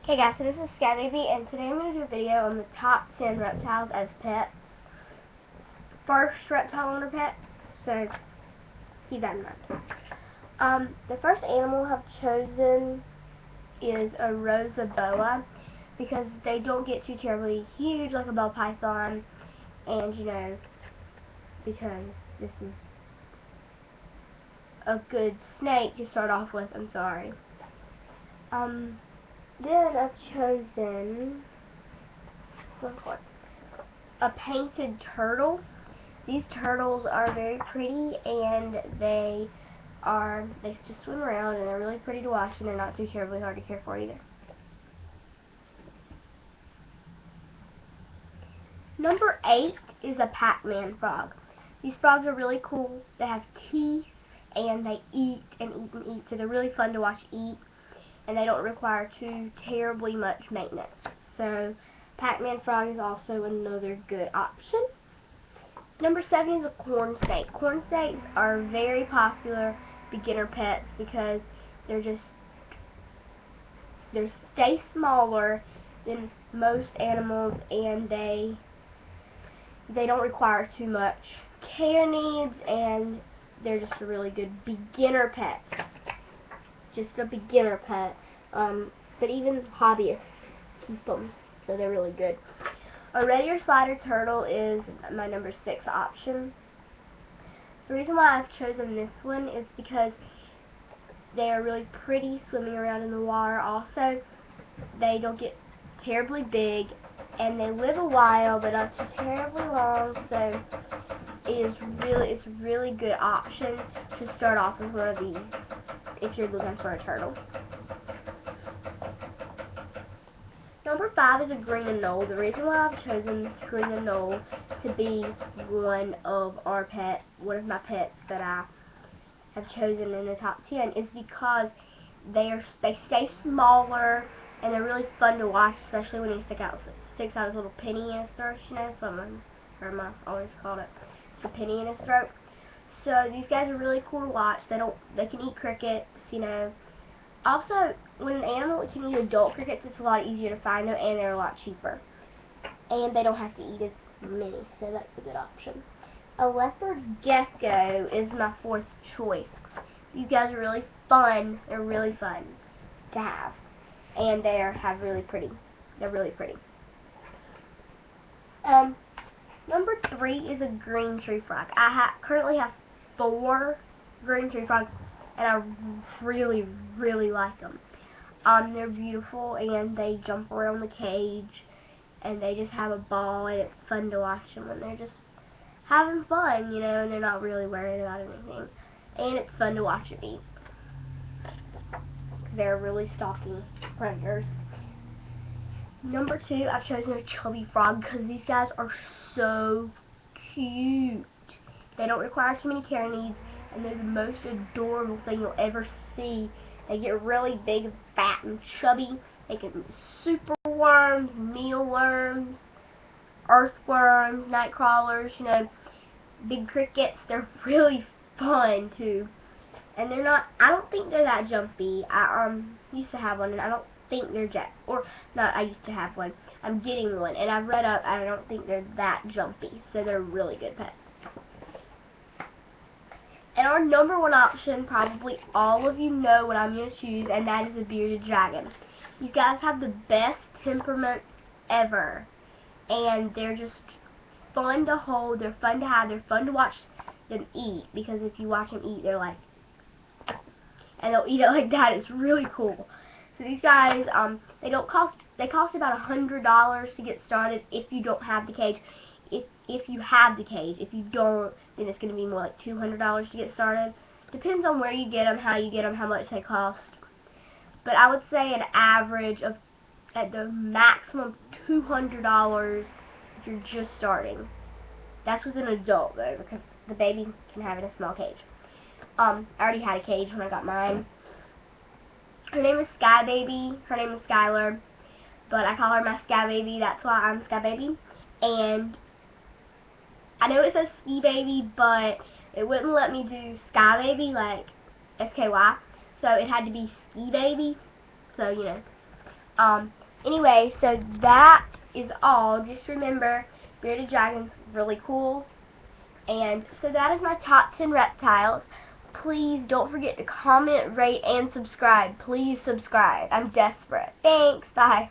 Hey guys, so this is Sky Baby, and today I'm going to do a video on the top 10 reptiles as pets. First reptile under pet, so keep that in mind. The first animal I've chosen is a rosa boa, because they don't get too terribly huge like a bell python, and because this is a good snake to start off with, I'm sorry. Then I've chosen a painted turtle. These turtles are very pretty, and they just swim around, and they're really pretty to watch, and they're not too terribly hard to care for either. Number 8 is a Pac-Man frog. These frogs are really cool. They have teeth, and they eat and eat and eat, so they're really fun to watch eat, and they don't require too terribly much maintenance. So Pac-Man frog is also another good option. Number 7 is a corn snake. Corn snakes are very popular beginner pets because they stay smaller than most animals, and they don't require too much care needs, and they're just a really good beginner pet. Just a beginner pet. But even hobbyists keep them, so they're really good. A red ear slider turtle is my number 6 option. The reason why I've chosen this one is because they are really pretty swimming around in the water. Also, they don't get terribly big, and they live a while, but not too terribly long. So it's a really good option to start off with one of these if you're looking for a turtle. Number 5 is a green anole. The reason why I've chosen this green anole to be one of my pets that I have chosen in the top 10 is because they stay smaller, and they're really fun to watch, especially when he sticks out his little penny in his throat. Mom always called it the penny in his throat. So these guys are really cool to watch. They can eat crickets, Also, when an animal can eat adult crickets, it's a lot easier to find them, and they're a lot cheaper. And they don't have to eat as many, so that's a good option. A leopard gecko is my 4th choice. These guys are really fun. They're really fun to have, and they're really pretty. Number 3 is a green tree frog. I currently have 4 green tree frogs, and I really, really like them. They're beautiful, and they jump around the cage, and they just have a ball, and it's fun to watch them when they're just having fun, and they're not really worried about anything. And it's fun to watch them eat. They're really stalking predators. Number 2, I've chosen a chubby frog because these guys are so cute. They don't require too many care needs, and they're the most adorable thing you'll ever see. They get really big and fat and chubby. They can eat super worms, mealworms, earthworms, night crawlers, big crickets. They're really fun too. And I don't think they're that jumpy. I used to have one, and I don't think they're I used to have one. I'm getting one, and I've read up, and I don't think they're that jumpy. So they're really good pets. And our number 1 option, probably all of you know what I'm going to choose, and that is a bearded dragon. These guys have the best temperament ever, and they're just fun to hold, they're fun to have, they're fun to watch them eat, because if you watch them eat, they'll eat it like that. It's really cool. So these guys, they cost about $100 to get started if you don't have the cage. If you have the cage. If you don't, then it's going to be more like $200 to get started. Depends on where you get them, how you get them, how much they cost. But I would say an average of, at the maximum, $200 if you're just starting. That's with an adult though, because the baby can have it in a small cage. I already had a cage when I got mine. Her name is Sky Baby. Her name is Skylar, but I call her my Sky Baby. That's why I'm Sky Baby. And I know it says Ski Baby, but it wouldn't let me do Sky Baby, like SKY. So it had to be Ski Baby. So, Anyway, so that is all. Just remember, bearded dragon's really cool. And so that is my top 10 reptiles. Please don't forget to comment, rate, and subscribe. Please subscribe. I'm desperate. Thanks. Bye.